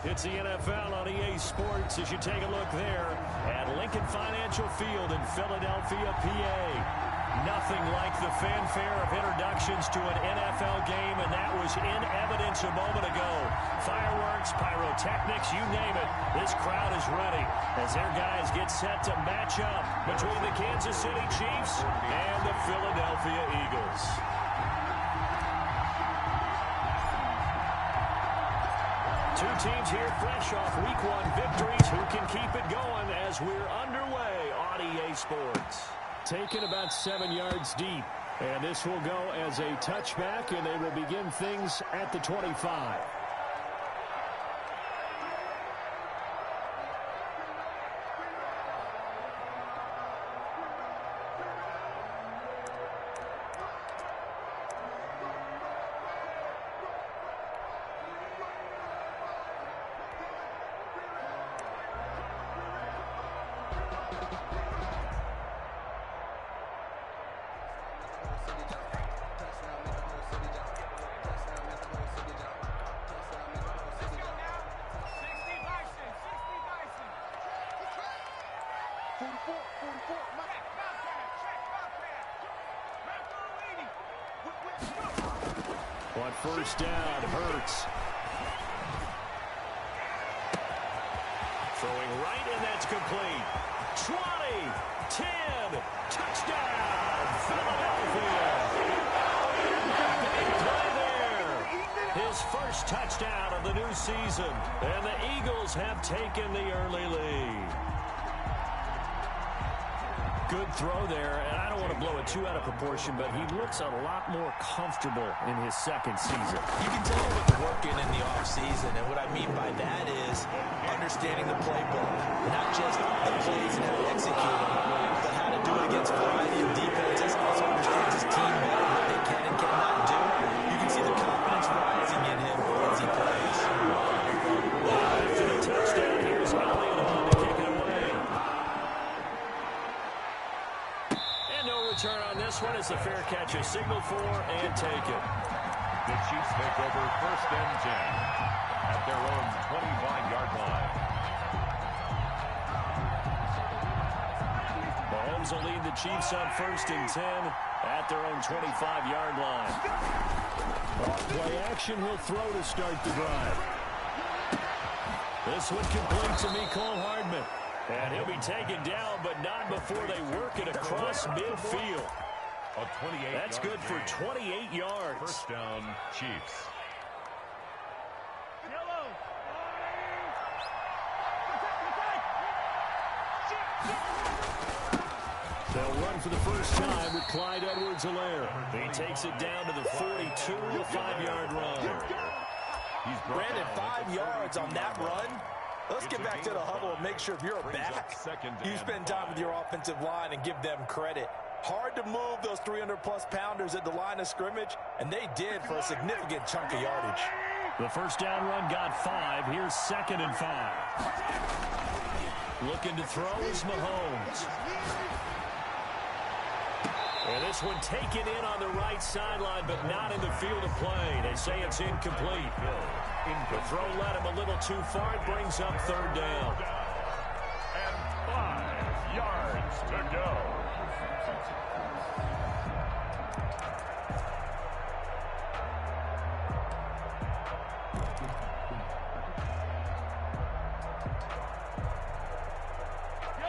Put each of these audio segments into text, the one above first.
It's the NFL on EA Sports as you take a look there at Lincoln Financial Field in Philadelphia, PA. Nothing like the fanfare of introductions to an NFL game, and that was in evidence a moment ago. Fireworks, pyrotechnics, you name it. This crowd is ready as their guys get set to match up between the Kansas City Chiefs and the Philadelphia Eagles. Two teams here fresh off Week 1 victories. Who can keep it going as we're underway on EA Sports? Taken about 7 yards deep. And this will go as a touchback, and they will begin things at the 25. On first down, Hurts. Throwing right, and that's complete. 20, 10, touchdown, Philadelphia. Right there. His first touchdown of the new season. And the Eagles have taken the early lead. Good throw there, and I don't want to blow it too out of proportion, but he looks a lot more comfortable in his second season. You can tell with the work in the offseason, and what I mean by that is understanding the playbook, not just the plays and how to execute them, but how to do it against a variety of defenses. Also understands his team better, what they can and cannot do. You can see the confidence rising in him as he plays. For the touchdown, here's Elliott on to kick it away. Return on this one is a fair catch, a signal for and take it. The Chiefs take over 1st and 10 at their own 25-yard line. Mahomes will lead the Chiefs on 1st and 10 at their own 25-yard line. Play action, he'll throw to start the drive. This one complete to Mecole Hardman. And he'll be taken down, but not before they work it across midfield. That's good for 28 yards. First down, Chiefs. They'll run for the first time with Clyde Edwards-Helaire. He takes it down to the 42, a 5-yard run. Brandon, 5 yards on that run. Let's get back to the huddle and make sure if you're back, you spend time with your offensive line and give them credit. Hard to move those 300-plus pounders at the line of scrimmage, and they did for a significant chunk of yardage. The first down run got 5. Here's 2nd and 5. Looking to throw is Mahomes. And this one taken in on the right sideline, but not in the field of play. They say it's incomplete. The throw led him a little too far. It brings up 3rd down. And 5 yards to go.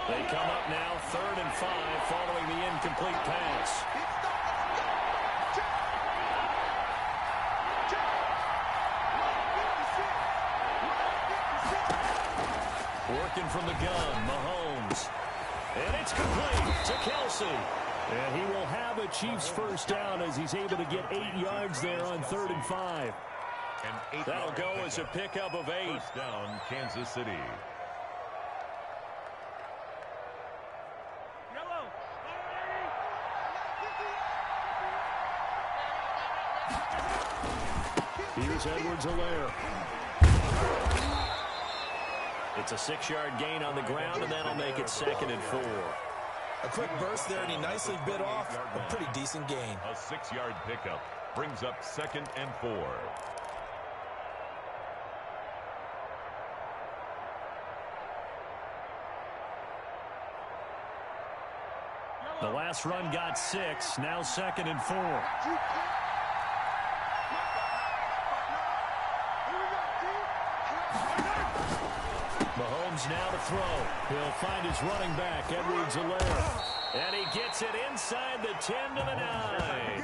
They come up now 3rd and 5 following the incomplete pass. Working from the gun, Mahomes. And it's complete to Kelsey. And he will have a Chiefs first down as he's able to get 8 yards there on 3rd and 5. That'll go as a pickup of 8. First down, Kansas City. Here's Edwards-Helaire. It's a 6-yard gain on the ground, and that'll make it 2nd and 4. A quick burst there, and he nicely bit off a pretty decent gain. A 6-yard pickup brings up 2nd and 4. pass run got 6. Now 2nd and 4. Mahomes now to throw. He'll find his running back, Edwards-Helaire. And he gets it inside the 10 to the 9.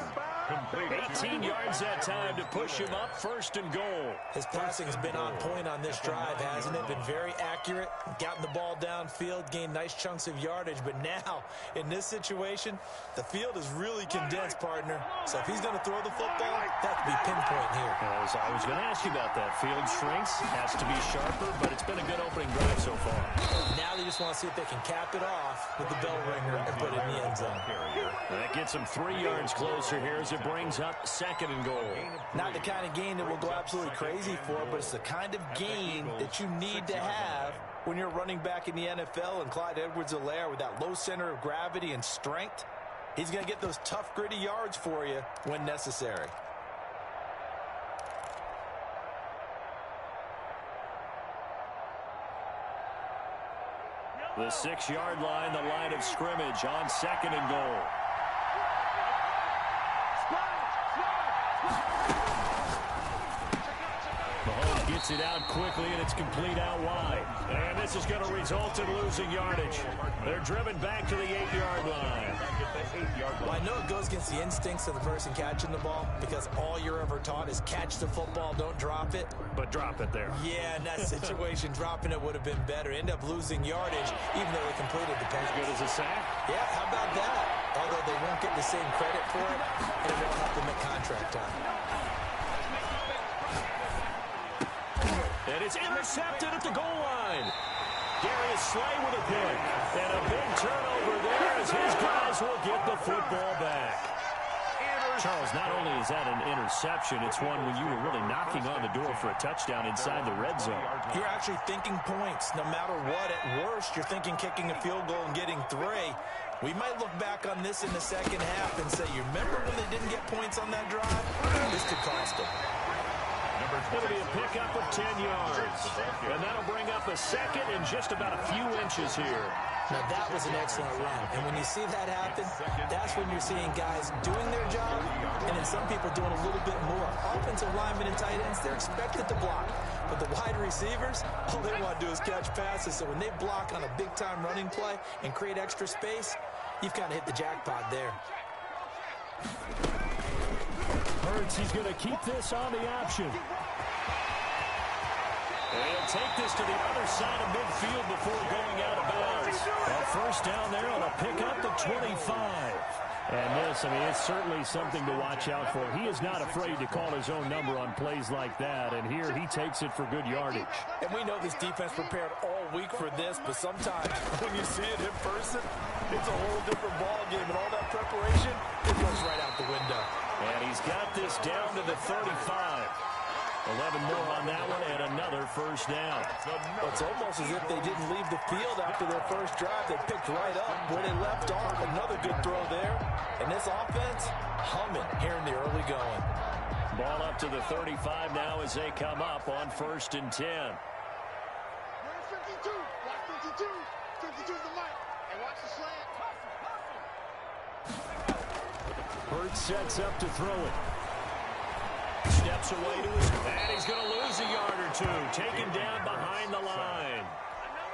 18 yards that time to push him up, 1st and goal. His passing has been on point on this drive, hasn't it? Been very accurate, gotten the ball downfield, gained nice chunks of yardage. But now, in this situation, the field is really condensed, partner. So if he's going to throw the football, that could be pinpoint here. I was going to ask you about that. Field shrinks, has to be sharper, but it's been a good opening drive so far. Now they just want to see if they can cap it off with the bell ringer and put it in the end zone. That gets him 3 yards closer here as it brings up 2nd and goal. Not the kind of gain that we'll go absolutely crazy for, but it's the kind of gain that you need to have when you're running back in the NFL. And Clyde Edwards-Helaire, with that low center of gravity and strength, he's going to get those tough, gritty yards for you when necessary. The 6-yard line, the line of scrimmage on 2nd and goal. Mahomes gets it out quickly, and it's complete out wide. And this is going to result in losing yardage. They're driven back to the 8-yard line. Well, I know it goes against the instincts of the person catching the ball, because all you're ever taught is catch the football, don't drop it. But drop it there. Yeah, in that situation, dropping it would have been better. End up losing yardage, even though they completed the pass. As good as a sack? Yeah, how about that? Although they won't get the same credit for it, and it won't help them at contract time. And it's intercepted at the goal line. Darius Slay with a pick. And a big turnover there as his guys will get the football back. Charles, not only is that an interception, it's one when you were really knocking on the door for a touchdown inside the red zone. You're actually thinking points. No matter what, at worst, you're thinking kicking a field goal and getting 3. We might look back on this in the second half and say, you remember when they didn't get points on that drive? This could cost them. It'll be a pickup of 10 yards. And that'll bring up a 2nd and just about a few inches here. Now, that was an excellent run. And when you see that happen, that's when you're seeing guys doing their job and then some people doing a little bit more. Offensive linemen and tight ends, they're expected to block. But the wide receivers, all they want to do is catch passes. So when they block on a big-time running play and create extra space, you've kind of hit the jackpot there. Hurts, he's going to keep this on the option. And he'll take this to the other side of midfield before going out of bounds. A 1st down there on a pickup of 25. And this, I mean, it's certainly something to watch out for. He is not afraid to call his own number on plays like that. And here he takes it for good yardage. And we know this defense prepared all week for this, but sometimes when you see it in person, it's a whole different ball game. And all that preparation, it goes right out the window. And he's got this down to the 35. 11 more on that one, and another 1st down. It's almost as if they didn't leave the field after their first drive. They picked right up where they left off. Another good throw there. And this offense, humming here in the early going. Ball up to the 35 now as they come up on 1st and 10. 52. Watch 52. 52 is the mic. And watch the slant. Hurts sets up to throw it. Steps away to his, and he's going to lose a yard or 2. Taken down behind the line.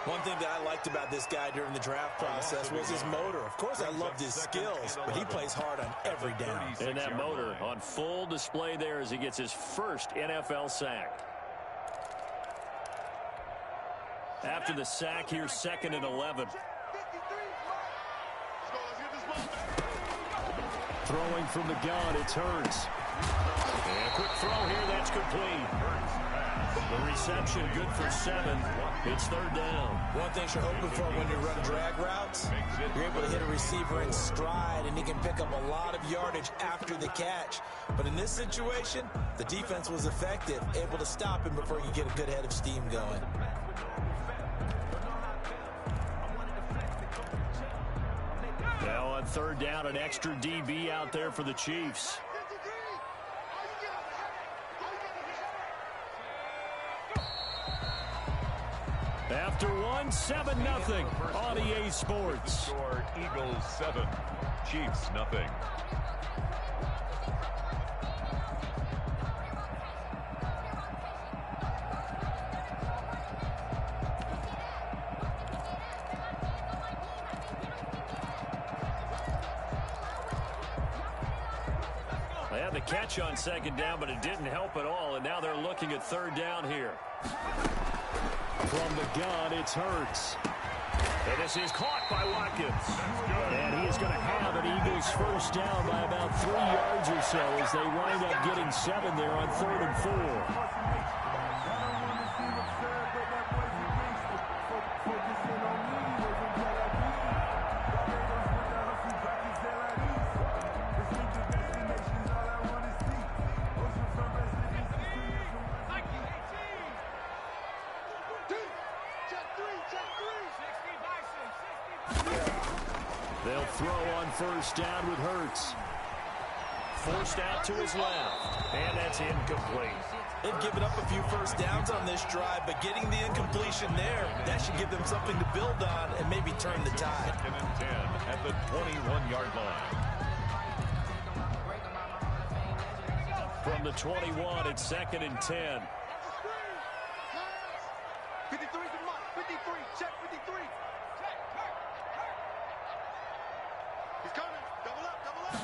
One thing that I liked about this guy during the draft process was his motor. Of course, I loved his skills, but he plays hard on every down. And that motor on full display there as he gets his first NFL sack. After the sack, here's 2nd and 11. Throwing from the gun, it's Hurts. And a quick throw here, that's complete. The reception good for 7. It's 3rd down. One thing you're hoping for when you run drag routes, you're able to hit a receiver in stride, and he can pick up a lot of yardage after the catch. But in this situation, the defense was effective, able to stop him before you get a good head of steam going. Now on 3rd down, an extra DB out there for the Chiefs. After one, 7-0 on EA Sports. Score Eagles 7, Chiefs nothing. They had the catch on second down, but it didn't help at all, and now they're looking at third down here. From the gun, it's Hurts. And this is caught by Watkins. And he is going to have an Eagles first down by about 3 yards or so as they wind up getting 7 there on 3rd and 4. They'll throw on first down with Hurts. Forced out to his left. And that's incomplete. They've given up a few first downs on this drive, but getting the incompletion there, that should give them something to build on and maybe turn the tide. 2nd and 10 at the 21-yard line. From the 21, it's 2nd and 10. 53's the mark. 53. Check 53. He's coming. Double up. Double up.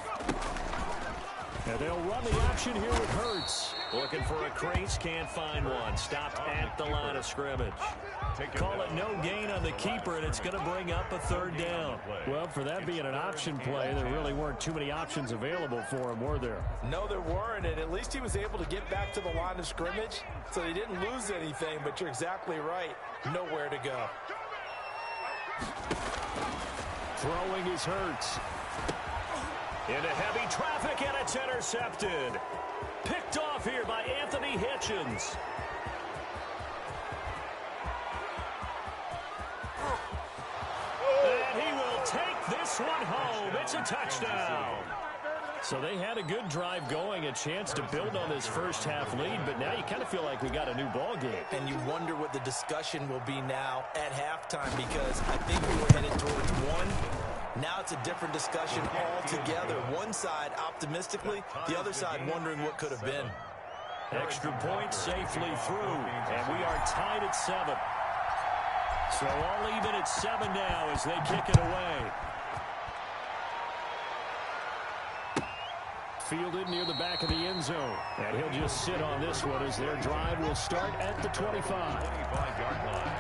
And they'll run the option here with Hurts. Looking for a crease, can't find one. Stopped at the line of scrimmage. Call it no gain on the keeper, and it's going to bring up a third down. Well, for that being an option play, there really weren't too many options available for him, were there? No, there weren't, and at least he was able to get back to the line of scrimmage, so he didn't lose anything, but you're exactly right. Nowhere to go. Throwing is Hurts. Into heavy traffic, and it's intercepted. Picked off here by Anthony Hitchens. And he will take this one home. It's a touchdown. So they had a good drive going, a chance to build on this first half lead, but now you kind of feel like we got a new ball game. And you wonder what the discussion will be now at halftime, because I think we were headed towards one. Now it's a different discussion altogether. One side optimistically, the other side wondering what could have been. Extra point safely through, and we are tied at 7. So all even at 7 now as they kick it away. Fielded near the back of the end zone. And he'll just sit on this one as their drive will start at the 25. 25-yard line.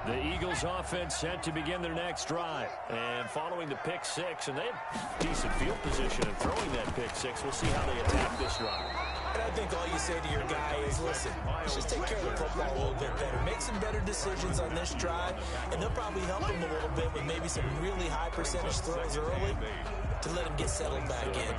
The Eagles offense set to begin their next drive. And following the pick six, and they have decent field position in throwing that pick six. We'll see how they attack this drive. And I think all you say to your guy is, listen, let's just take care of the football a little bit better. Make some better decisions on this drive, and they'll probably help him a little bit with maybe some really high percentage throws early to let him get settled back in.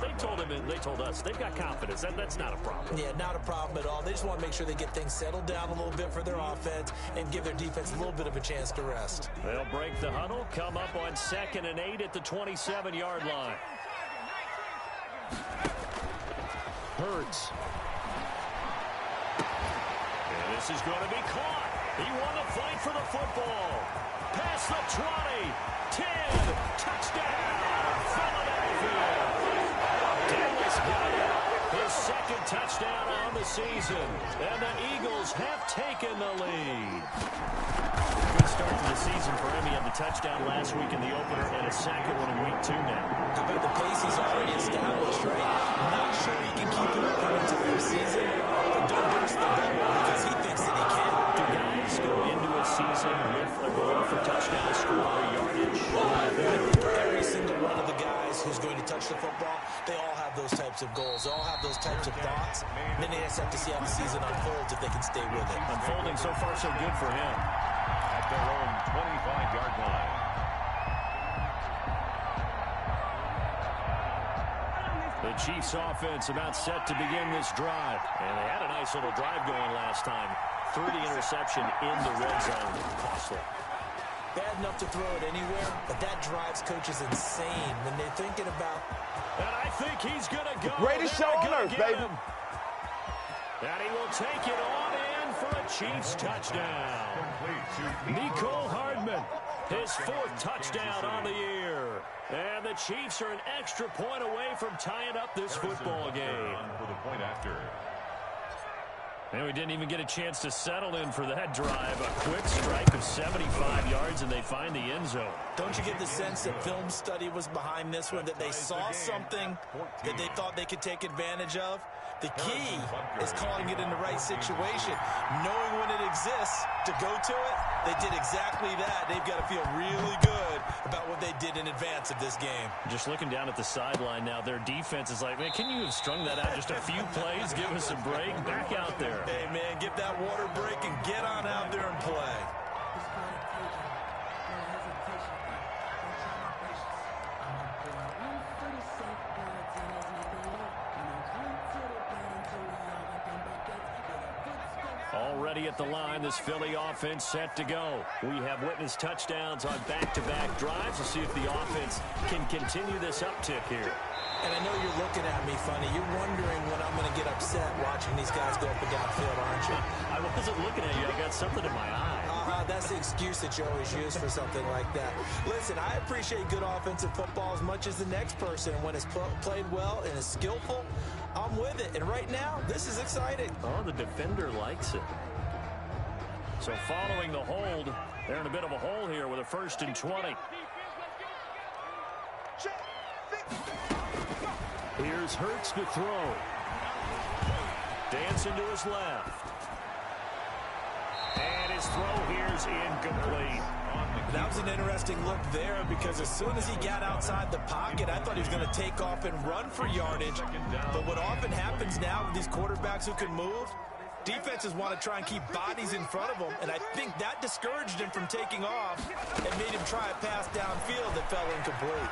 They told us they've got confidence. That's not a problem. Yeah, not a problem at all. They just want to make sure they get things settled down a little bit for their offense and give their defense a little bit of a chance to rest. They'll break the huddle, come up on 2nd and 8 at the 27-yard line. Hurts. And this is going to be caught. He won the fight for the football. Past the 20, 10, touchdown, Philadelphia. Dallas got it. His 2nd touchdown on the season. And the Eagles have taken the lead. Good start to the season for him. He had the touchdown last week in the opener and a second one in week 2 now. How about the pace he's already established, right? Not sure he can keep it up for an entire season, but don't burst the bubble because he thinks that he can. Do guys go into a season with a goal for touchdown score or yardage? Every single one of the guys who's going to touch the football, they all have those types of goals. They all have those types of thoughts. And then they just have to see how the season unfolds if they can stay with it. Unfolding so far so good for him. At their own 25-yard line. The Chiefs offense about set to begin this drive. And they had a nice little drive going last time. threw the interception in the red zone. Costly. Bad enough to throw it anywhere, but that drives coaches insane when they're thinking about. And I think he's going to go. Greatest shot on earth, baby. And he will take it on in for a Chiefs touchdown. Mecole Hardman, his 4th touchdown on the year. And the Chiefs are an extra point away from tying up this football game. For the point after. And we didn't even get a chance to settle in for that drive. A quick strike of 75 yards, and they find the end zone. Don't you get the sense that film study was behind this one, that they saw something that they thought they could take advantage of? The key is calling it in the right situation. Knowing when it exists to go to it, they did exactly that. They've got to feel really good about what they did in advance of this game. Just looking down at the sideline now, their defense is like, man, can you have strung that out just a few plays? Give us a break. Back out there. Hey, man, give that water break and get on out there and play. Already at the line, this Philly offense set to go. We have witnessed touchdowns on back-to-back drives. We'll see if the offense can continue this uptick here. And I know you're looking at me funny. You're wondering when I'm going to get upset watching these guys go up and down field, aren't you? I wasn't looking at you. I got something in my eye. That's the excuse that you always use for something like that. Listen, I appreciate good offensive football as much as the next person. When it's played well and is skillful, I'm with it. And right now, this is exciting. Oh, the defender likes it. So following the hold, they're in a bit of a hole here with a 1st and 20. Here's Hurts to throw. Dancing to his left. And his throw here's incomplete. That was an interesting look there because as soon as he got outside the pocket, I thought he was going to take off and run for yardage. But what often happens now with these quarterbacks who can move, defenses want to try and keep bodies in front of them, and I think that discouraged him from taking off and made him try a pass downfield that fell incomplete.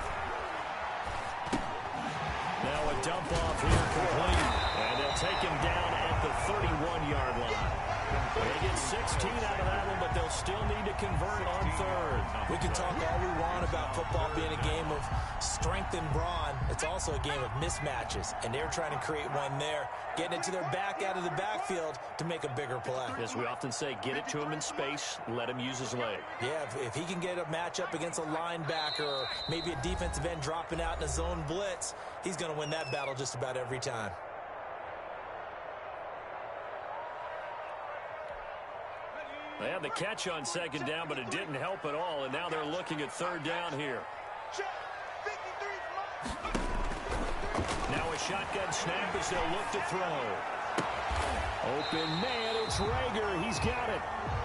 Now a dump off here complete, and they'll take him down at the 31-yard line. They get 16 out of that one, but they'll still need to convert on 3rd. We can talk all we want about football being a game of strength and brawn. It's also a game of mismatches, and they're trying to create one there, getting it to their back out of the backfield to make a bigger play. As we often say, get it to him in space, let him use his leg. Yeah, if he can get a matchup against a linebacker or maybe a defensive end dropping out in a zone blitz, he's going to win that battle just about every time. They had the catch on 2nd down, but it didn't help at all, and now they're looking at 3rd down here. Now a shotgun snap as they'll look to throw. Open man, it's Rager. He's got it.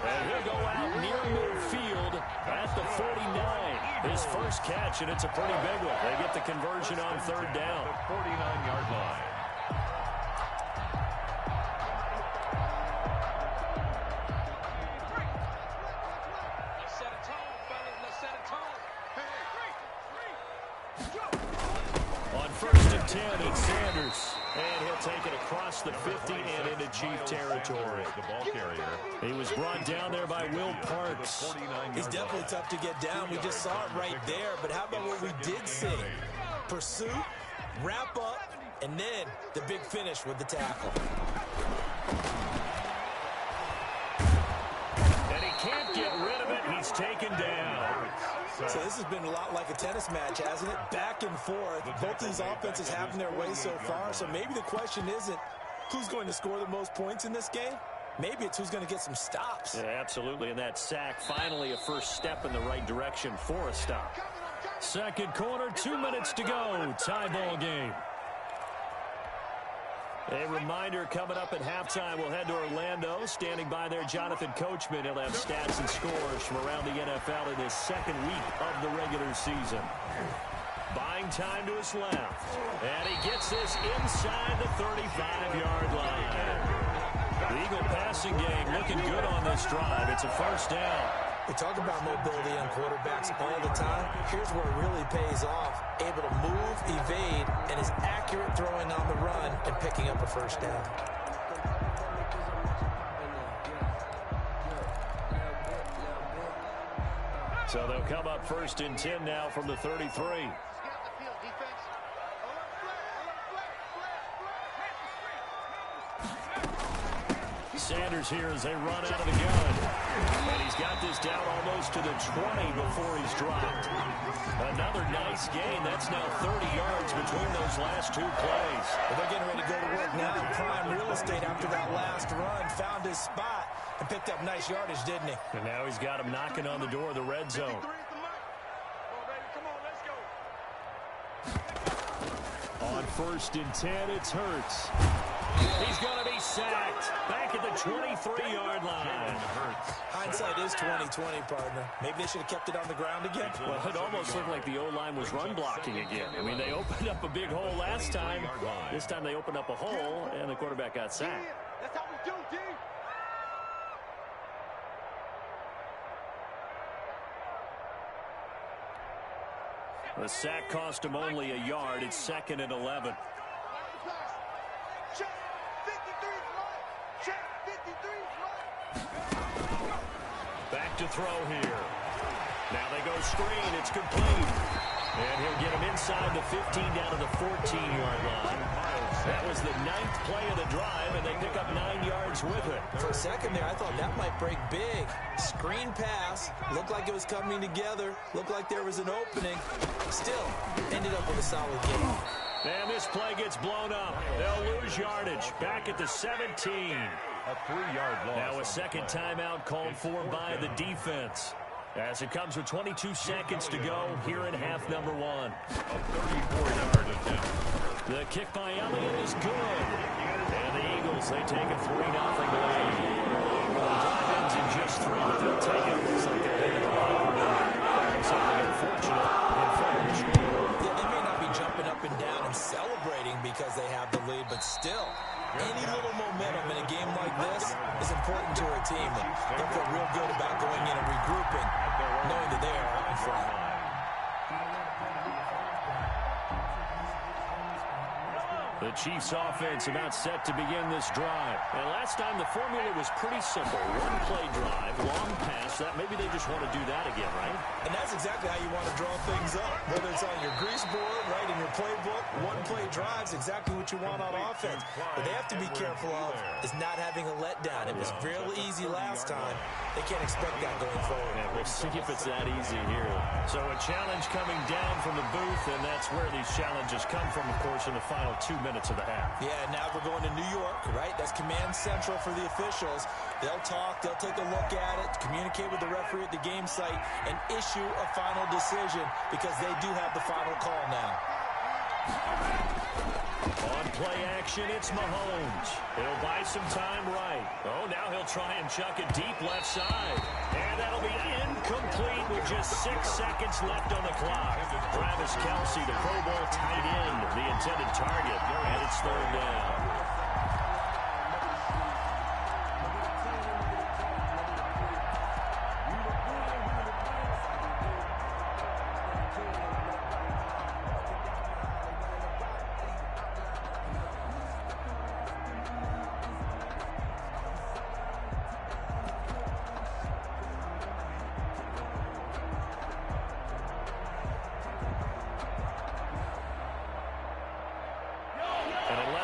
And he'll go out near midfield at the 49. His first catch, and it's a pretty big one. They get the conversion on 3rd down. The 49-yard line. On 1st and 10, it's Sanders. And he'll take it across the 50 and into Chief territory. The ball carrier. He was brought down there by Will Parks. He's definitely tough to get down. We just saw it right there. But how about what we did see? Pursuit, wrap up, and then the big finish with the tackle. And he can't get rid of it. He's taken down. So this has been a lot like a tennis match, hasn't it? Back and forth. Both these offenses having their way so far. So maybe the question isn't who's going to score the most points in this game. Maybe it's who's going to get some stops. Yeah, absolutely. And that sack, finally a first step in the right direction for a stop. 2nd quarter, 2 minutes to go. Tie ball game. A reminder coming up at halftime, we'll head to Orlando. Standing by there, Jonathan Coachman. He'll have stats and scores from around the NFL in this 2nd week of the regular season. Buying time to his left. And he gets this inside the 35-yard line. The Eagle passing game looking good on this drive. It's a 1st down. We talk about mobility on quarterbacks all the time. Here's where it really pays off. Able to move, evade, and is accurate throwing on the run and picking up a 1st down. So they'll come up 1st and 10 now from the 33. Sanders here as they run out of the gun. And he's got this down almost to the 20 before he's dropped. Another nice gain. That's now 30 yards between those last 2 plays. Well, they're getting ready to go to work now. Prime real estate after that last run. Found his spot and picked up nice yardage, didn't he? And now he's got him knocking on the door of the red zone. On 1st and 10, it's Hurts. He's going to be sacked back at the 23-yard line. Hindsight is 20/20, partner. Maybe they should have kept it on the ground again. Well, it almost looked like the O-line was run blocking again. I mean, they opened up a big hole last time. This time they opened up a hole, and the quarterback got sacked. That's how we do, D. The sack cost him only a yard. It's 2nd and 11. Check 53's right. Check 53's right. Back to throw here. Now they go screen. It's complete. And he'll get him inside the 15 down to the 14-yard line. That was the 9th play of the drive, and they pick up 9 yards with it. For a second there, I thought that might break big. Screen pass. Looked like it was coming together. Looked like there was an opening. Still, ended up with a solid game. And this play gets blown up. They'll lose yardage. Back at the 17. A 3-yard loss. Now a second timeout called for by the defense. As it comes with 22 seconds to go here in half number 1. A 34-yard attempt. The kick by Elliott is good. And the Eagles, they take a 3-0 lead. The drive ends in just 3, but they'll take it. Looks like they're headed to the locker room. Something unfortunate in front of the score. Yeah, they may not be jumping up and down and celebrating because they have the lead, but still, any little momentum in a game like this is important to a team. They'll feel real good about going in and regrouping, knowing that they are out in front. The Chiefs offense about set to begin this drive. And last time the formula was pretty simple. 1-play drive, long pass. That maybe they just want to do that again, right? And that's exactly how you want to draw things up. Whether it's on your grease board, right, in your playbook, 1-play drive's exactly what you want on offense. What they have to be careful of is not having a letdown. It was real easy last time. They can't expect that going forward. Yeah, we'll see if it's that easy here. So a challenge coming down from the booth, and that's where these challenges come from, of course, in the final 2 minutes of the half. Yeah, now we're going to New York, right? That's command central for the officials. They'll talk, they'll take a look at it, communicate with the referee at the game site, and issue a final decision because they do have the final call now. On play action, it's Mahomes. He'll buy some time right. Oh, now he'll try and chuck it deep left side. And that'll be incomplete with just 6 seconds left on the clock. Travis Kelce, the Pro Bowl tight end, the intended target, and it's 3rd down.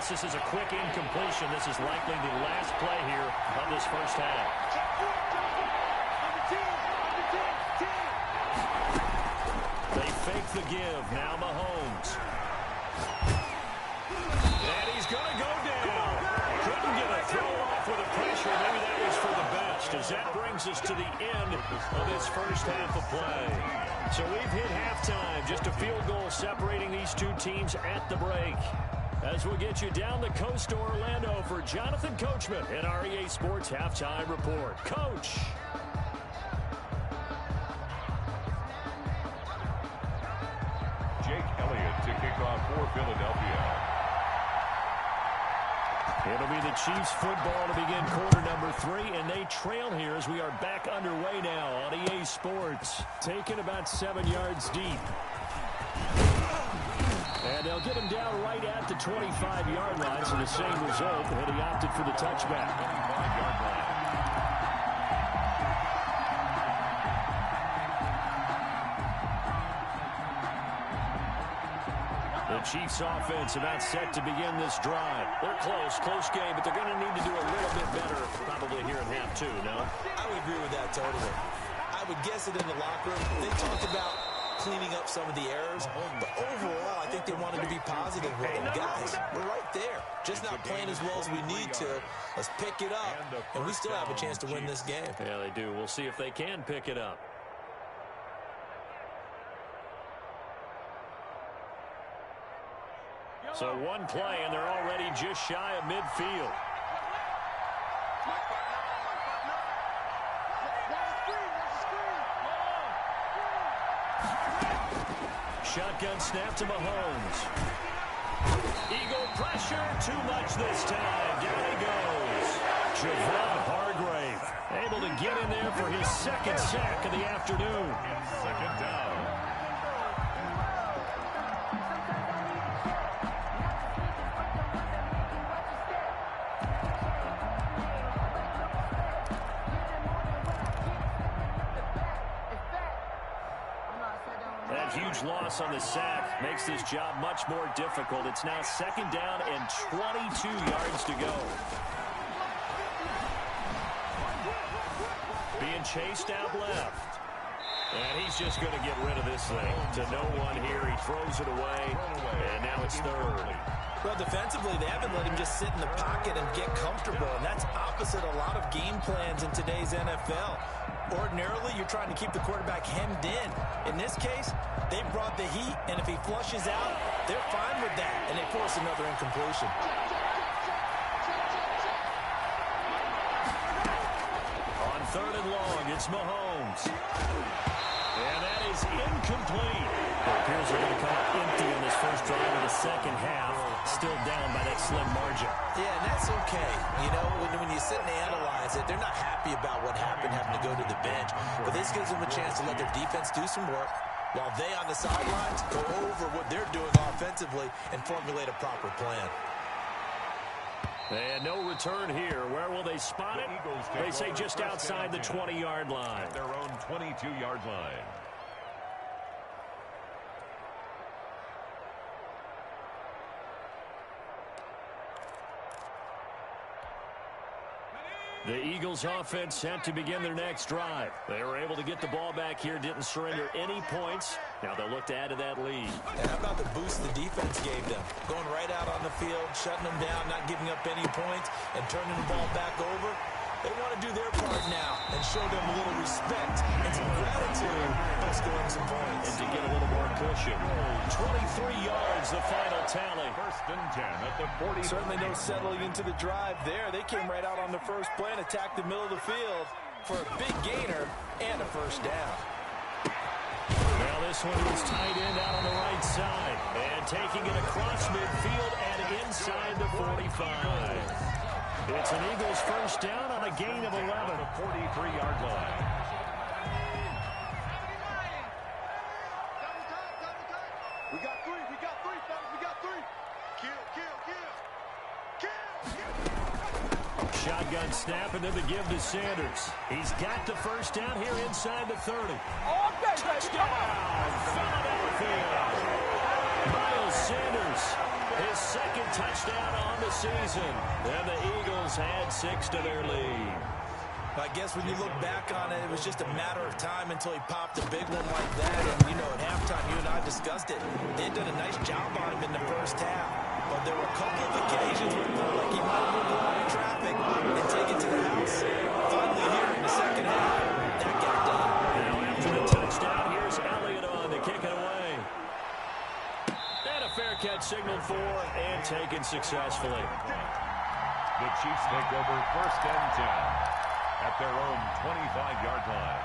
This is a quick incompletion. This is likely the last play here of this first half. They fake the give. Now Mahomes. And he's going to go down. Couldn't get a throw off with the pressure. Maybe that was for the best, as that brings us to the end of this first half of play. So we've hit halftime. Just a field goal separating these two teams at the break. As we'll get you down the coast to Orlando for Jonathan Coachman and our EA Sports Halftime Report. Coach. Jake Elliott to kick off for Philadelphia. It'll be the Chiefs football to begin quarter number 3, and they trail here as we are back underway now on EA Sports. Taken about 7 yards deep. And they'll get him down right at the 25-yard line, so the same result, and he opted for the touchback. 25-yard line. The Chiefs offense about set to begin this drive. They're close game, but they're going to need to do a little bit better probably here in half two, no? I would agree with that totally. I would guess it in the locker room. They talked about cleaning up some of the errors, but overall, I think they wanted to be positive with them. Guys, we're right there. Just not playing as well as we need to. Let's pick it up, and we still have a chance to win this game. Yeah, they do. We'll see if they can pick it up. So one play, and they're already just shy of midfield. Shotgun snap to Mahomes. Eagle pressure, too much this time. Down he goes. Javon Hargrave able to get in there for his second sack of the afternoon. Second down. That huge loss on the sack makes this job much more difficult. It's now second down and 22 yards to go. Being chased out left. And he's just going to get rid of this thing to no one here. He throws it away, and now it's third. Well, defensively, they haven't let him just sit in the pocket and get comfortable, and that's opposite a lot of game plans in today's NFL. Ordinarily, you're trying to keep the quarterback hemmed in. In this case, they brought the heat, and if he flushes out, they're fine with that, and they force another incompletion. On third and long, it's Mahomes. And that is incomplete. It appears they're going to come up empty on this first drive of the second half. Still down by that slim margin. Yeah, and that's okay. You know, when you sit and analyze it, they're not happy about what happened having to go to the bench. But this gives them a chance to let their defense do some work while they on the sidelines go over what they're doing offensively and formulate a proper plan. And no return here. Where will they spot it? They say just outside the 20-yard line. Their own 22-yard line. The Eagles offense set to begin their next drive. They were able to get the ball back here, didn't surrender any points. Now they'll look to add to that lead. And how about the boost the defense gave them? Going right out on the field, shutting them down, not giving up any points, and turning the ball back over. They want to do their part now and show them a little respect and some gratitude by scoring some points. And to get a little more cushion. 23 yards, the final tally. First and 10 at the 40. Certainly no settling into the drive there. They came right out on the first play and attacked the middle of the field for a big gainer and a first down. Now this one is tight end out on the right side. And taking it across midfield and inside the 45. It's an Eagles first down on a gain of 11. The 43-yard line. We got three, fellas, we got three. Kill. Shotgun snap and then the give to Sanders. He's got the first down here inside the 30. Touchdown, Philadelphia. Miles Sanders, his second touchdown on the season. And the Eagles add 6 to their lead. I guess when you look back on it, it was just a matter of time until he popped a big one like that. And, you know, at halftime, you and I discussed it. They had done a nice job on him in the first half. But there were a couple of occasions where it felt like he might have moved a lot of traffic and take it to the house. Finally here in the second half, that got done. Now after the touchdown, here's Elliott on to kick it away. And a fair catch signaled for and taken successfully. The Chiefs take over first and 10 at their own 25-yard line.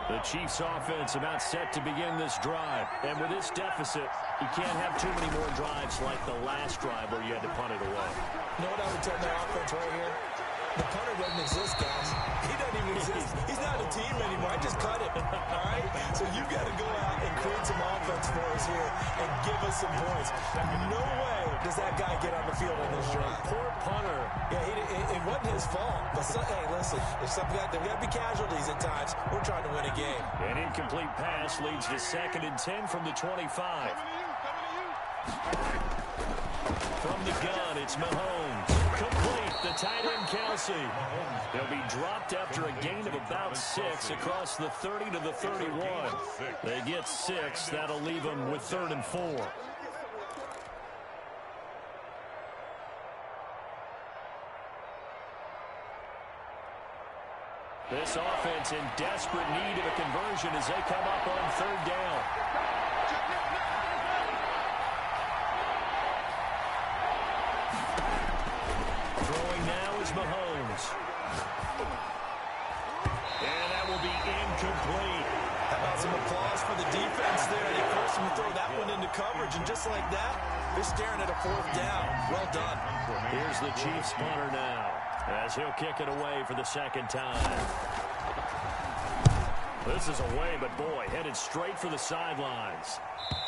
The Chiefs offense about set to begin this drive. And with this deficit, you can't have too many more drives like the last drive where you had to punt it away. You know what I would tell my offense right here? The punter doesn't exist, guys. He doesn't even exist. He's not a team anymore. I just cut him. All right? So you got to go out and create some offense for us here and give us some points. No way does that guy get on the field on this drive. Poor punter. Yeah, it wasn't his fault. But, hey, listen, if there got to be casualties at times, we're trying to win a game. An incomplete pass leads to 2nd and 10 from the 25. From the gun, it's Mahomes. Complete, the tight end, Kelsey. They'll be dropped after a gain of about 6 across the 30 to the 31. They get 6. That'll leave them with 3rd and 4. This offense in desperate need of a conversion as they come up on 3rd down. Throwing now is Mahomes. And that will be incomplete. How about some applause for the defense there? They forced him to throw that one into coverage, and just like that, they're staring at a 4th down. Well done. Here's the Chiefs punter now, as he'll kick it away for the 2nd time. This is away, but boy, headed straight for the sidelines.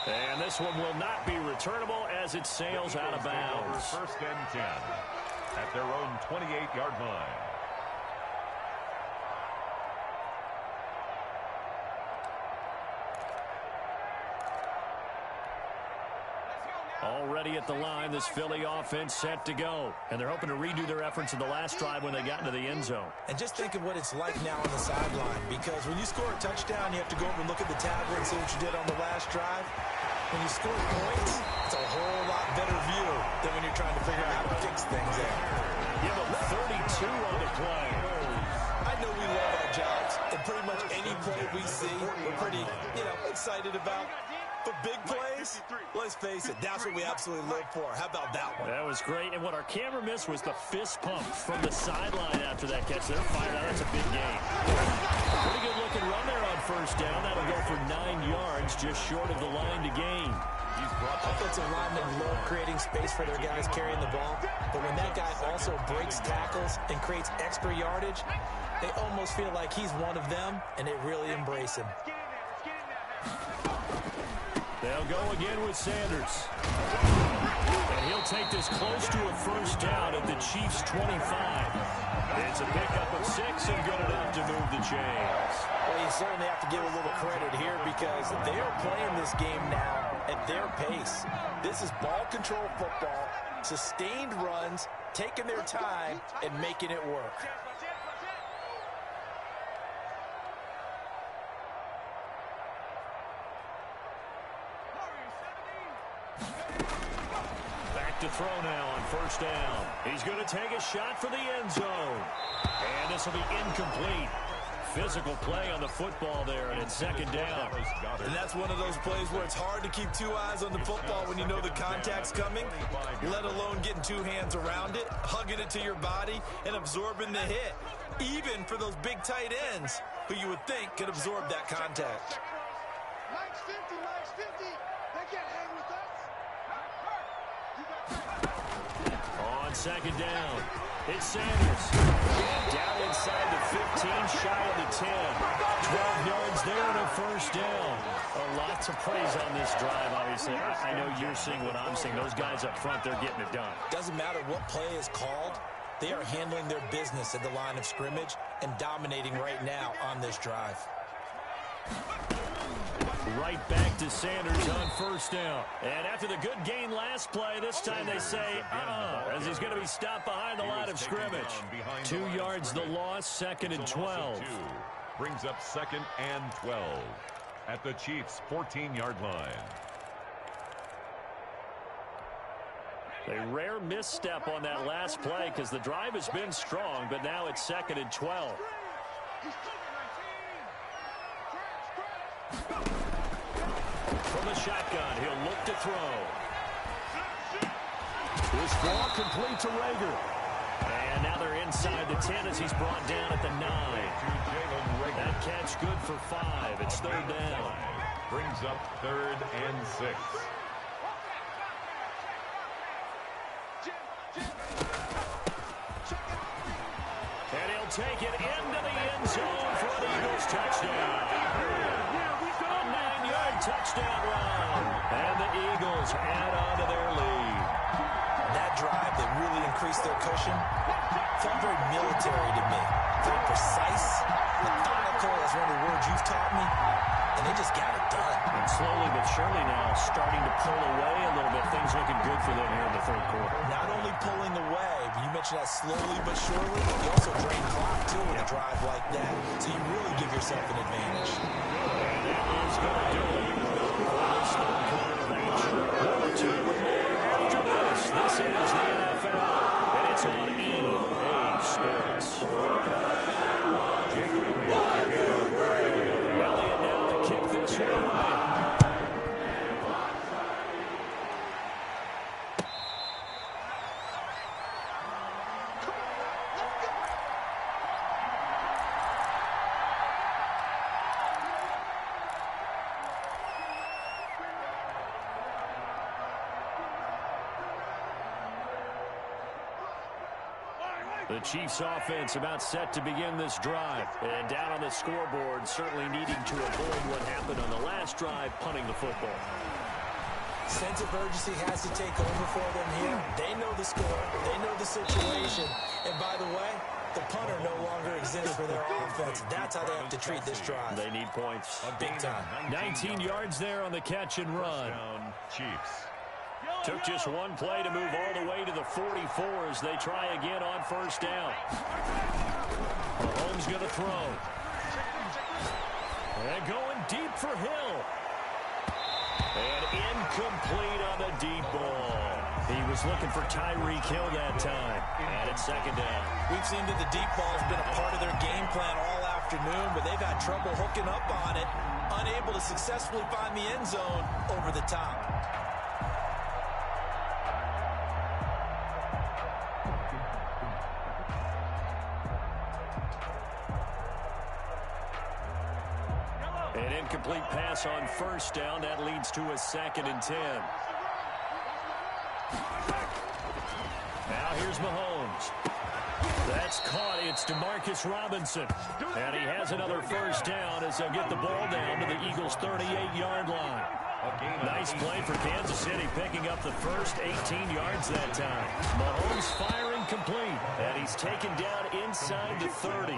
And this one will not be returnable as it sails out of bounds. 1st and 10 at their own 28-yard line. Already at the line, this Philly offense set to go. And they're hoping to redo their efforts in the last drive when they got into the end zone. And just think of what it's like now on the sideline, because when you score a touchdown, you have to go over and look at the tablet and see what you did on the last drive. When you score points, it's a whole lot better view than when you're trying to figure out how to fix things there. Give them 32 on the play. I know we love our jobs, and pretty much any play we see, we're pretty, excited about. But big plays, let's face it, that's what we absolutely live for. How about that one? That was great. And what our camera missed was the fist pump from the sideline after that catch. They're fired out. That's a big game. Pretty good looking run there on 1st down. That'll go for 9 yards, just short of the line to gain. Offensive linemen love creating space for their guys carrying the ball. But when that guy also breaks tackles and creates extra yardage, they almost feel like he's one of them, and they really embrace him. They'll go again with Sanders. And he'll take this close to a 1st down at the Chiefs' 25. It's a pickup of 6 and good enough to move the chains. Well, you certainly have to give a little credit here because they are playing this game now at their pace. This is ball control football, sustained runs, taking their time, and making it work. To throw now on 1st down. He's going to take a shot for the end zone. And this will be incomplete. Physical play on the football there, and it's 2nd down. And that's one of those plays where it's hard to keep 2 eyes on the football when you know the contact's coming, let alone getting 2 hands around it, hugging it to your body, and absorbing the hit, even for those big tight ends who you would think could absorb that contact. Mike's 50, Mike's 50. They can't hang with us. On 2nd down, it's Sanders. Down inside the 15, shy of the 10. 12 yards there and a 1st down. Lots of praise on this drive, obviously. I know you're seeing what I'm seeing. Those guys up front, they're getting it done. Doesn't matter what play is called. They are handling their business at the line of scrimmage and dominating right now on this drive. Right back to Sanders on 1st down. And after the good gain last play, this time they say, as he's going to be stopped behind the line of scrimmage. 2 yards the loss, 2nd and 12. Brings up 2nd and 12 at the Chiefs' 14-yard line. A rare misstep on that last play because the drive has been strong, but now it's 2nd and 12. From the shotgun, he'll look to throw. This ball complete to Rager. And now they're inside the 10 as he's brought down at the 9. That catch good for 5. It's 3rd down. Brings up 3rd and 6. And he'll take it into the end zone for the Eagles touchdown. A 9-yard touchdown Bengals add on to their lead. That drive that really increased their cushion felt very military to me. Very precise, methodical, as one of the words you've taught me, and they just got it done. And slowly but surely now starting to pull away a little bit. Things looking good for them here in the third quarter. Not only pulling away, but you mentioned that slowly but surely, you also drain clock too with a drive like that, so you really give yourself an advantage. And that is going to do it for this third quarter of action. Number 2 with more after this. This is the NFL, and it's on EA Sports. Elliott now to kick this one. The Chiefs offense about set to begin this drive. And down on the scoreboard, certainly needing to avoid what happened on the last drive, punting the football. Sense of urgency has to take over for them here. They know the score. They know the situation. And by the way, the punter no longer exists for their offense. That's how they have to treat this drive. They need points. Big time. 19 yards there on the catch and run. Chiefs. Took just one play to move all the way to the 44 as they try again on first down. Mahomes going to throw. And going deep for Hill. And incomplete on the deep ball. He was looking for Tyreek Hill that time. And it's second down. We've seen that the deep ball has been a part of their game plan all afternoon, but they've had trouble hooking up on it, unable to successfully find the end zone over the top. An incomplete pass on first down. That leads to a 2nd and 10. Now here's Mahomes. That's caught. It's Demarcus Robinson. And he has another first down as they'll get the ball down to the Eagles' 38-yard line. Nice play for Kansas City, picking up the first 18 yards that time. Mahomes firing complete, and he's taken down inside the 30.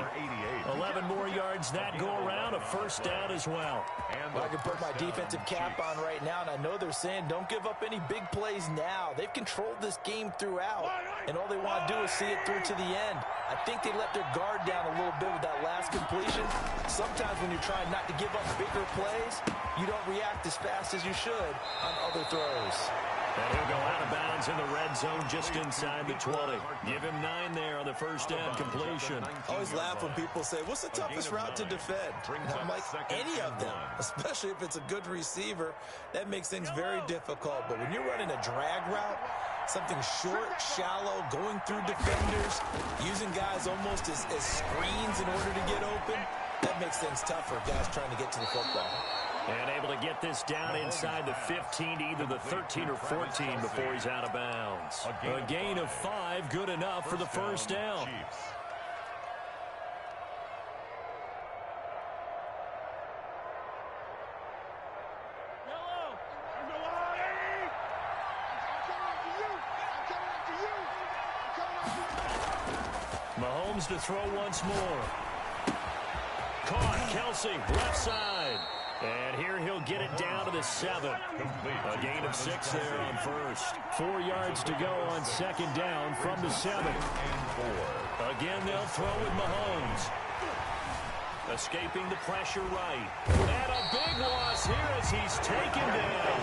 11 more yards that go around, a first down as well. I can put my defensive cap on right now, and I know they're saying don't give up any big plays now. They've controlled this game throughout, and all they want to do is see it through to the end. I think they let their guard down a little bit with that last completion. Sometimes when you're trying not to give up bigger plays, you don't react as fast as you should on other throws. And he'll go out of bounds in the red zone just inside the 20. Give him 9 there on the first down completion. I always laugh when people say, what's the toughest route to defend? And I'm like, any of them, especially if it's a good receiver. That makes things very difficult. But when you're running a drag route, something short, shallow, going through defenders, using guys almost as screens in order to get open, that makes things tough for guys trying to get to the football. And able to get this down inside the 15, either the 13 or 14 before he's out of bounds. A gain of 5, good enough for the first down. Mahomes to throw once more. Caught, Kelsey, left side. And here he'll get it down to the 7. A gain of 6 there on first. 4 yards to go on second down from the 7. Again, they'll throw with Mahomes. Escaping the pressure right. And a big loss here as he's taken down.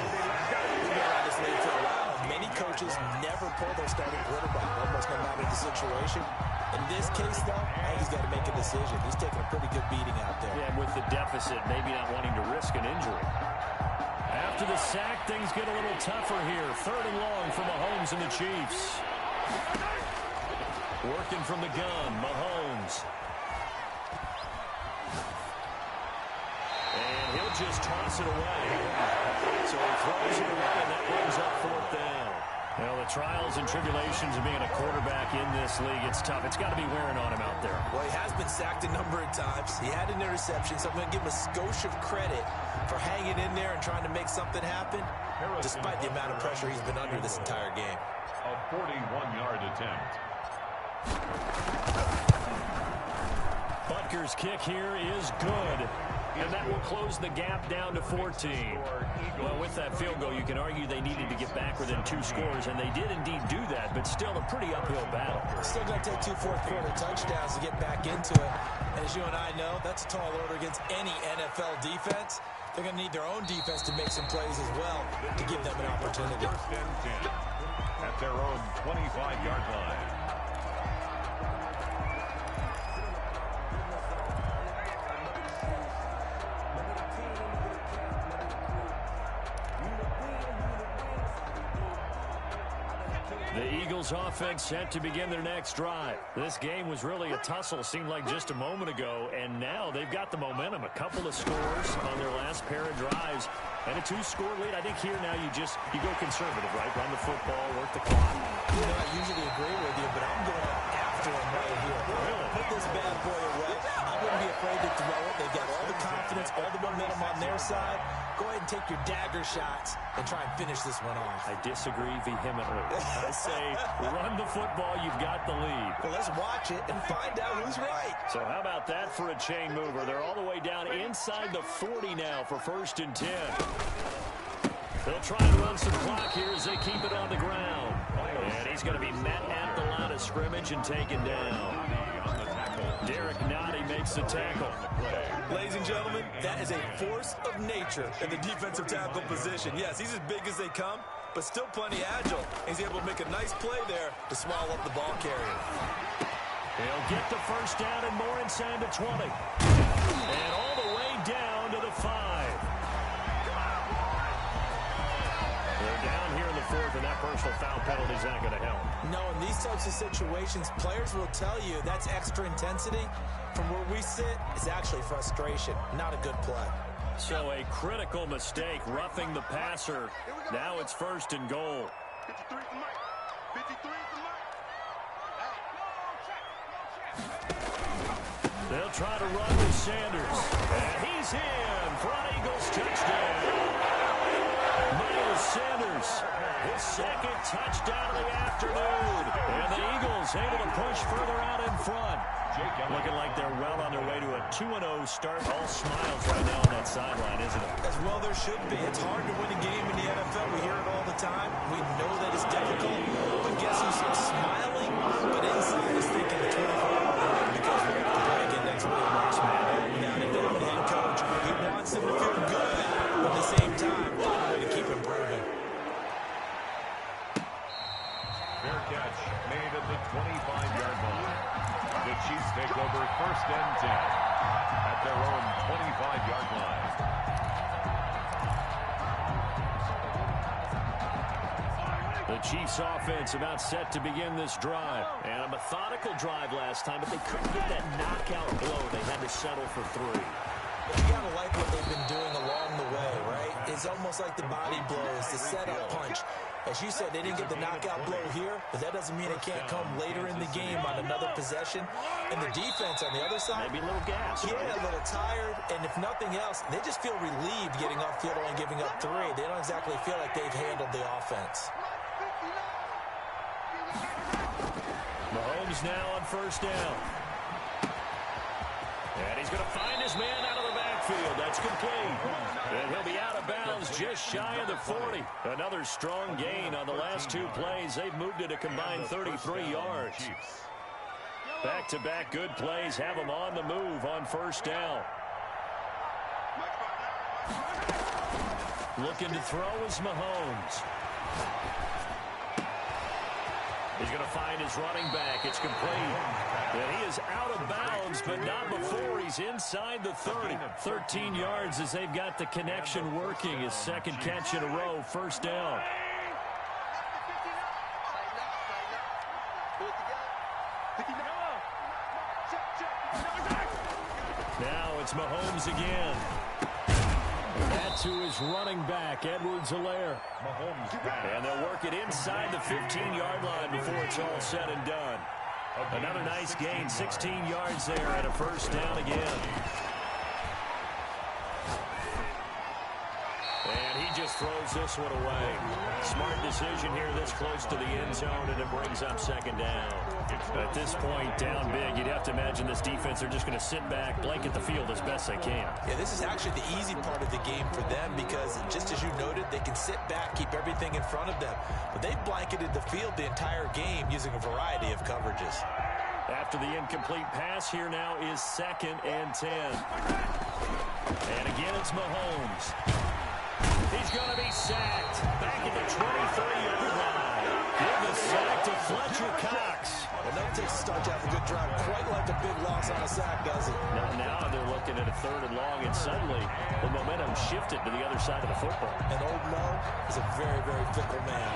We've been around this league for a while. Many coaches never pull their starting quarterback, almost no matter the situation. In this case, though, I think he's got to make a decision. He's taking a pretty good beating out there. Yeah, with the deficit, maybe not wanting to risk an injury. After the sack, things get a little tougher here. 3rd and long for Mahomes and the Chiefs. Working from the gun, Mahomes. And he'll just toss it away. So he throws it away, and that brings up 4th down. Well, the trials and tribulations of being a quarterback in this league, it's tough. It's got to be wearing on him out there. Well, he has been sacked a number of times. He had an interception, so I'm going to give him a skosh of credit for hanging in there and trying to make something happen, despite the amount of pressure he's been under this entire game. A 41-yard attempt. Butker's kick here is good. And that will close the gap down to 14. Well, with that field goal, you can argue they needed to get back within 2 scores, and they did indeed do that, but still a pretty uphill battle. Still going to take 2 fourth-quarter touchdowns to get back into it. And as you and I know, that's a tall order against any NFL defense. They're going to need their own defense to make some plays as well to give them an opportunity. First and 10 at their own 25-yard line. The Eagles offense set to begin their next drive. This game was really a tussle, seemed like just a moment ago, and now they've got the momentum. A couple of scores on their last pair of drives, and a 2-score lead. I think here now you go conservative, right? Run the football, work the clock. You know, I usually agree with you, but I'm going after him right here. Really? Put this bad boy away. I wouldn't be afraid to throw it. They've got all the confidence, all the momentum on their side. Go ahead and take your dagger shots and try and finish this one off. I disagree vehemently. I say run the football, you've got the lead. Well, let's watch it and find out who's right. So how about that for a chain mover? They're all the way down inside the 40 now for 1st and 10. They'll try and run some clock here as they keep it on the ground. And he's going to be met at the line of scrimmage and taken down. Derek Nottie makes the tackle. Ladies and gentlemen, that is a force of nature in the defensive tackle position. Yes, he's as big as they come, but still plenty agile. He's able to make a nice play there to swallow up the ball carrier. He'll get the first down and more inside the 20. And all the way down to the 5. They're down here in the 4th, and that personal foul penalty is not going to help. No, in these types of situations, players will tell you that's extra intensity. From where we sit, it's actually frustration, not a good play. So a critical mistake, roughing the passer. Now it's 1st and goal. 53 for Mike. 53 for Mike. They'll try to run with Sanders. And he's in for an Eagles touchdown. Miles Sanders, his 2nd touchdown of the afternoon. And the Eagles able to push further out in front. Looking like they're well on their way to a 2-0 start. All smiles right now on that sideline, isn't it? As well there should be. It's hard to win a game in the NFL. We hear it all the time. We know that it's difficult. But guess who's smiling? But inside is thinking the 24-hour because we have to play again next week. Without a doubt, the head coach, he wants them to feel good. But at the same time, find a way to keep improving. Fair catch made at the 25-yard line. The Chiefs take over 1st and 10 at their own 25-yard line. The Chiefs offense about set to begin this drive. And a methodical drive last time, but they couldn't get that knockout blow. They had to settle for 3. But you got to like what they've been doing along the way, right? It's almost like the body blows, the setup punch. As you said, they didn't get the knockout blow here, but that doesn't mean it can't come later in the game on another possession. And the defense on the other side, Maybe a little gas. yeah, a little tired. And if nothing else, they just feel relieved getting off field and giving up 3. They don't exactly feel like they've handled the offense. Mahomes now on 1st down. And he's going to find his man out of the backfield. That's complete. And he'll be out of bounds just shy of the 40. Another strong gain on the last 2 plays. They've moved it a combined 33 yards. Back-to-back good plays have them on the move on 1st down. Looking to throw is Mahomes. He's going to find his running back. It's complete. And he is out of bounds, but not before he's inside the 30. 13 yards as they've got the connection working. His 2nd catch in a row, 1st down. Now it's Mahomes again. That to to his running back, Edwards-Helaire. And they'll work it inside the 15-yard line before it's all said and done. Another nice gain, 16 yards there, and a first down again. And he just throws this one away. Smart decision here this close to the end zone, and it brings up second down. At this point, down big, you'd have to imagine this defense are just going to sit back, blanket the field as best they can. Yeah, this is actually the easy part of the game for them because, just as you noted, they can sit back, keep everything in front of them. But they've blanketed the field the entire game using a variety of coverages. After the incomplete pass, here now is 2nd and 10. And again, it's Mahomes. He's going to be sacked back at the 23-yard line. Give the sack to Fletcher Cox. Well, that takes a start to have a good drive. Quite like a big loss on a sack, does it? Now they're looking at a 3rd and long, and suddenly the momentum shifted to the other side of the football. And old Mo is a very, very fickle man.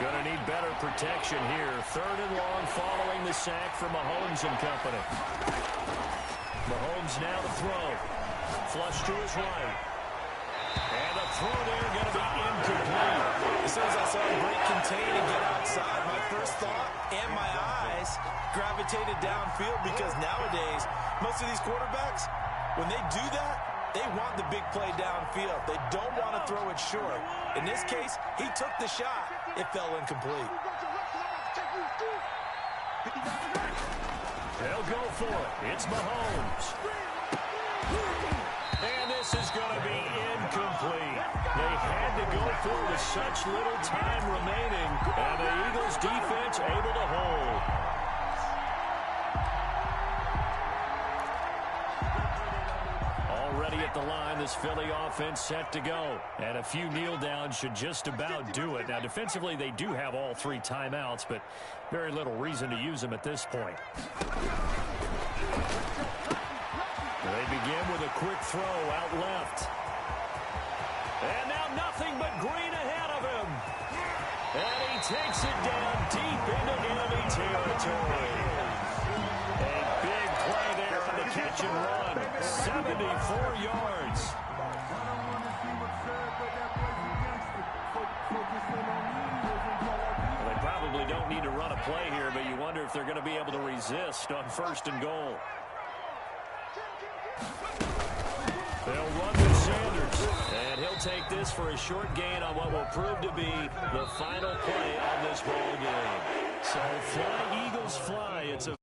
Going to need better protection here. 3rd and long following the sack from Mahomes and company. Mahomes now to throw. Flush to his right. And the throw there going to be incomplete. As soon as I saw him break contain and get outside, my first thought and my eyes gravitated downfield because nowadays, most of these quarterbacks, when they do that, they want the big play downfield. They don't want to throw it short. In this case, he took the shot. It fell incomplete. They'll go for it. It's Mahomes. And this is going to be incomplete. They had to go for it with such little time remaining, and the Eagles defense able to hold. Already at the line, this Philly offense set to go. And a few kneel downs should just about do it. Now, defensively, they do have all 3 timeouts, but very little reason to use them at this point. They begin with a quick throw out left. And now nothing but green ahead of him. And he takes it down deep into enemy territory. A big play there on the catch and run. 74 yards. Well, they probably don't need to run a play here, but you wonder if they're going to be able to resist on 1st and goal. They'll run with Sanders, and he'll take this for a short gain on what will prove to be the final play of this ball game. So fly, Eagles, fly. It's a